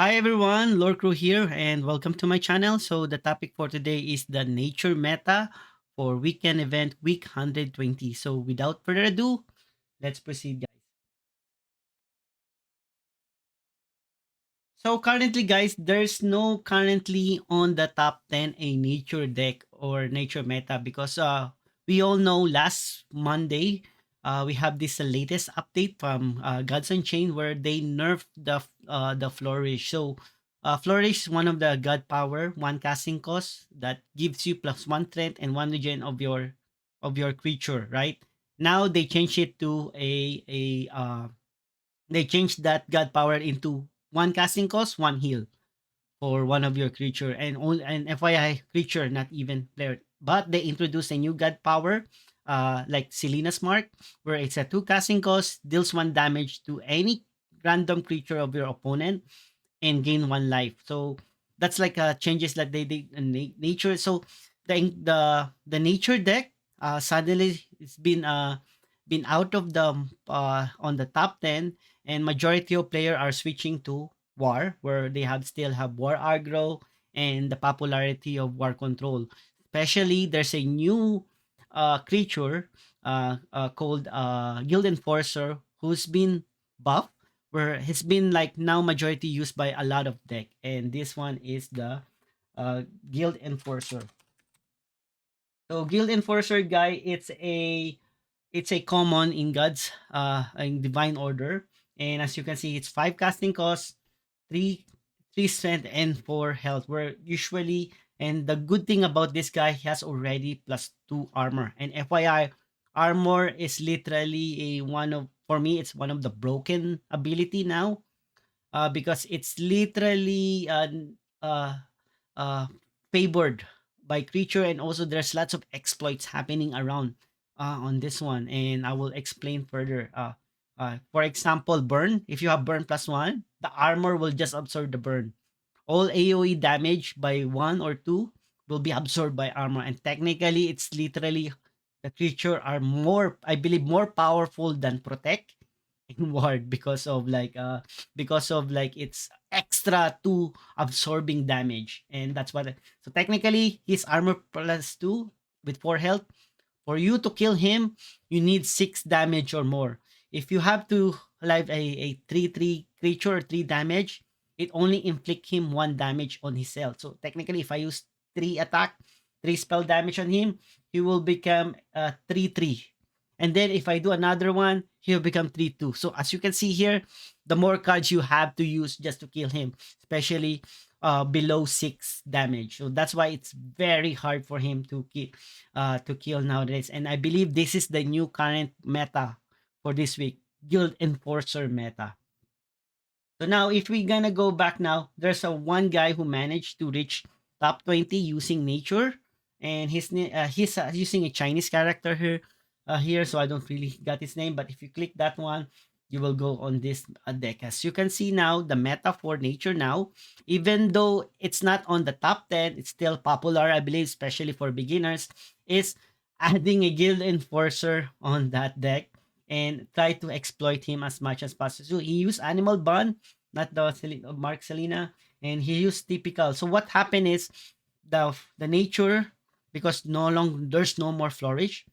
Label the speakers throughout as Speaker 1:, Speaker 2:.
Speaker 1: Hi everyone, Lord Crew here, and welcome to my channel. So the topic for today is the nature meta for weekend event week 120. So without further ado, let's proceed, guys. So currently, guys, there's no currently on the top 10 a nature deck or nature meta because we all know last Monday we have this latest update from Gods Unchained where they nerfed the flourish. So flourish is one of the god power, one casting cost that gives you plus one strength and one regen of your creature, right? Now they changed it to a they changed that god power into one casting cost, one heal for one of your creature and only and FYI creature, not even player. But they introduced a new god power, like Selena's Mark, where it's a two casting cost, deals one damage to any random creature of your opponent and gain one life. So that's like changes that they did in nature. So the nature deck suddenly it's been out of the on the top 10, and majority of player are switching to war where they have still have war aggro and the popularity of war control. Especially there's a new creature called Guild Enforcer who's been buffed where it's been like now majority used by a lot of deck, and this one is the Guild Enforcer. So Guild Enforcer guy, it's a common in gods in divine order, and as you can see it's five casting cost, three three strength and four health, where usually, and the good thing about this guy, he has already plus two armor. And FYI, armor is literally a one of, for me it's one of the broken ability now, because it's literally uh, uh, favored by creature, and also there's lots of exploits happening around on this one, and I will explain further. For example, burn. If you have burn plus one, the armor will just absorb the burn. All AoE damage by one or two will be absorbed by armor, and technically, it's literally the creature are more, I believe, more powerful than protect inward because of like it's extra to absorbing damage, and that's what so technically his armor plus 2 with 4 health. For you to kill him, you need 6 damage or more. If you have to live a 3-3 creature or 3 damage, it only inflict him 1 damage on his health. So technically, if I use 3 attack, 3 spell damage on him, he will become 3-3. And then if I do another one, he'll become 3-2. So as you can see here, the more cards you have to use just to kill him, especially below 6 damage. So that's why it's very hard for him to kill nowadays. And I believe this is the new current meta for this week, Guild Enforcer meta. So now, if we're gonna go back now, there's a one guy who managed to reach top 20 using nature, and he's using a Chinese character here. So I don't really got his name, but if you click that one, you will go on this deck. As you can see now, the meta for nature now, even though it's not on the top 10, it's still popular, I believe, especially for beginners, is adding a guild enforcer on that deck and try to exploit him as much as possible. So he used animal bond, not the Mark Selena, and he used typical. So what happened is the nature, because there's no more flourish,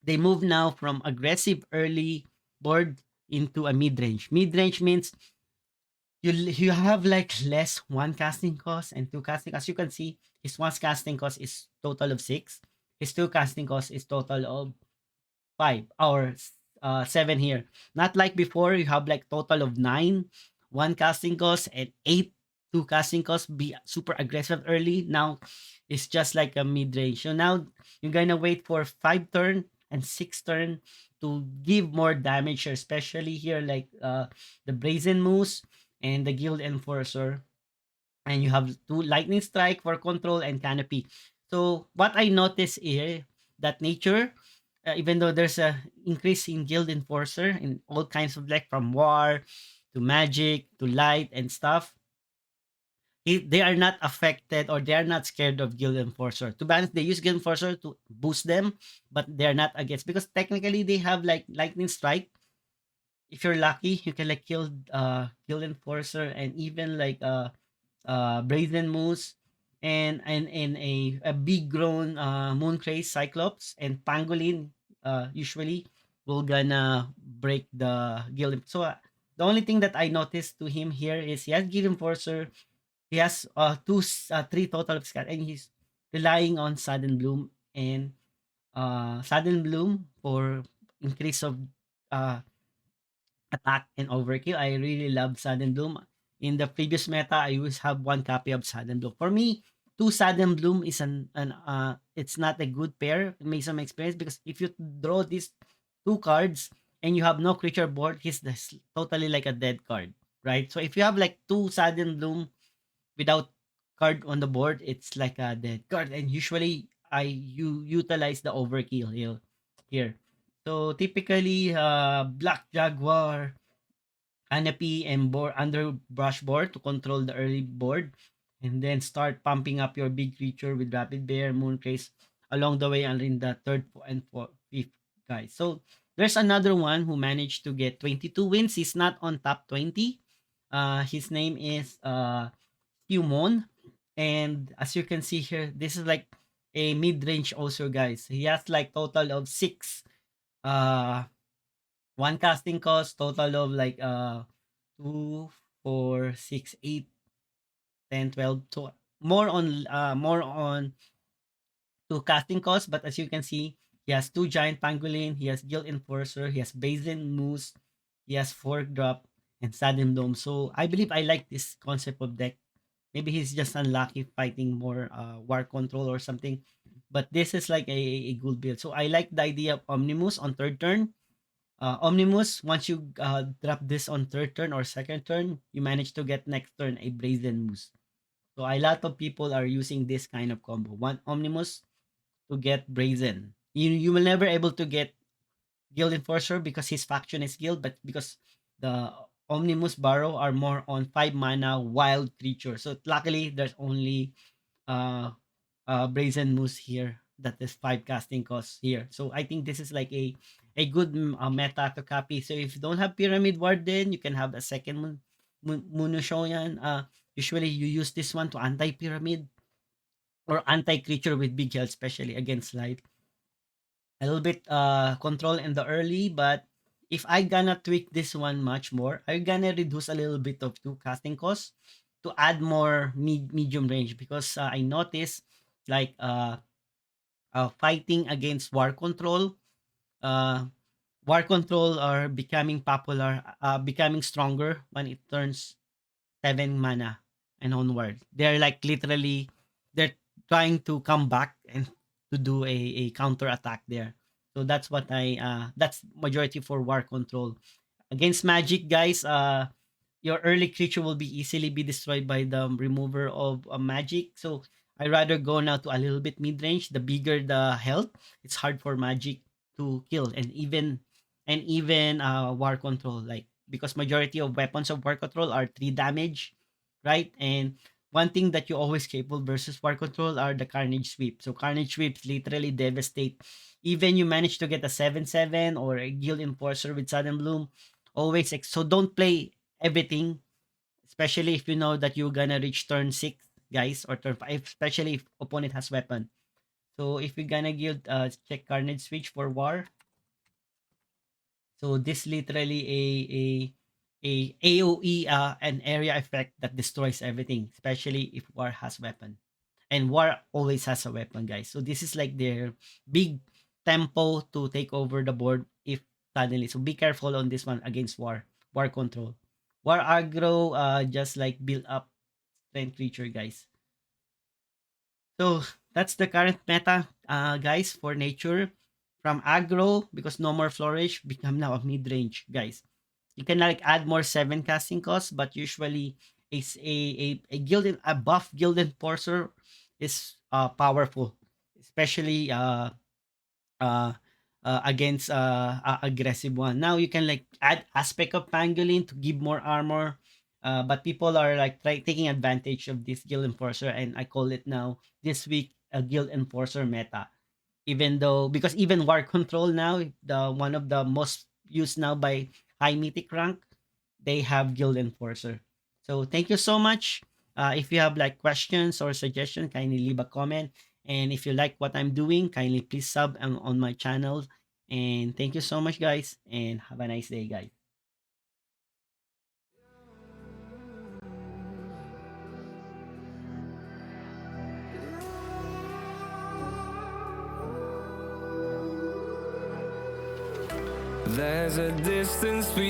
Speaker 1: they move now from aggressive early board into a mid range. Mid range means you have like less one casting cost and two casting. As you can see, his one casting cost is total of six. His two casting cost is total of five or seven here. Not like before, you have like total of nine, one casting cost, and eight, two casting costs. Be super aggressive early. Now it's just like a mid range. So now you're gonna wait for five turn and six turn to give more damage, especially here like the Brazen Moose and the Guild Enforcer, and you have two lightning strike for control and canopy. So what I noticed here that nature, even though there's a increase in guild enforcer in all kinds of deck from war to magic to light and stuff, they are not affected or they are not scared of guild enforcer. To be honest, they use guild enforcer to boost them, but they are not against because technically they have like lightning strike if you're lucky, you can like kill Guild Enforcer and even like Brazen Moose and a big grown Mooncraze Cyclops and Pangolin usually will gonna break the Guild. So the only thing that I noticed to him here is he has Guild Enforcer. He has three total of scat, and he's relying on Sudden Bloom and Sudden Bloom for increase of uh attack and overkill. I really love Sudden Bloom. In the previous meta, I always have one copy of Sudden Bloom. For me, two Sudden Bloom is an it's not a good pair based on my experience, because if you draw these two cards and you have no creature board, he's totally like a dead card, right? So if you have like two Sudden Bloom without card on the board, it's like a dead card. And usually you utilize the overkill here. So typically Black Jaguar, canopy and board underbrush board to control the early board, and then start pumping up your big creature with rapid bear mooncraze along the way and in the third and fourth fifth guys. So there's another one who managed to get 22 wins. He's not on top 20. His name is Humon, and as you can see here, this is like a mid-range also, guys. He has like total of six uh one casting cost, total of like 2, 4, 6, 8, 10, 12. So more on two casting costs, but as you can see, he has two giant pangolin, he has guild enforcer, he has basin moose, he has fork drop and sudden dome. So I believe I like this concept of deck. Maybe he's just unlucky fighting more war control or something. But this is like a good build. So I like the idea of Omnimus on third turn. Omnimus, once you drop this on third turn or second turn, you manage to get next turn a Brazen Moose. So a lot of people are using this kind of combo. One Omnimus to get Brazen. You will never able to get Guild Enforcer because his faction is Guild, but because the Omnimus Barrow are more on 5 mana wild creature. So luckily there's only uh Brazen Moose here that is 5 casting costs here. So I think this is like a good meta to copy. So if you don't have Pyramid Warden, you can have a second Munushoyan. Usually you use this one to anti-pyramid or anti-creature with big health, especially against light. A little bit control in the early, but if I gonna tweak this one much more, I gonna reduce a little bit of two casting costs to add more medium range, because I noticed like fighting against uh war control are becoming popular, becoming stronger when it turns 7 mana and onward. They're like literally they're trying to come back and to do a counter attack there. So that's what that's majority for war control. Against magic, guys, your early creature will be easily be destroyed by the remover of magic. So I rather go now to a little bit mid range. The bigger the health, it's hard for magic to kill, and even war control, like because majority of weapons of war control are 3 damage, right? And one thing that you always capable versus war control are the carnage sweep. So carnage sweeps literally devastate. Even you manage to get a 7/7 or a guild enforcer with sudden bloom, always so don't play everything, especially if you know that you're gonna reach turn 6, guys, or turn 5, especially if opponent has weapon. So if you're gonna guild check carnage switch for war. So this literally a AoE an area effect that destroys everything, especially if war has weapon. And war always has a weapon, guys. So this is like their big tempo to take over the board if suddenly. So be careful on this one against war control. War aggro just like build up strength creature, guys. So that's the current meta, guys, for nature. From aggro, because no more flourish, become now a mid range, guys. You can like add more 7 casting costs, but usually a gilded a buff gilded enforcer is powerful, especially uh, against a aggressive one. Now you can like add aspect of pangolin to give more armor. But people are like taking advantage of this guild enforcer, and I call it now this week a guild enforcer meta. Even though, because even war control now, the one of the most used now by high mythic rank, they have guild enforcer. So thank you so much. If you have like questions or suggestions, kindly leave a comment. And if you like what I'm doing, kindly please sub on my channel. And thank you so much, guys. And have a nice day, guys.
Speaker 2: There's a distance between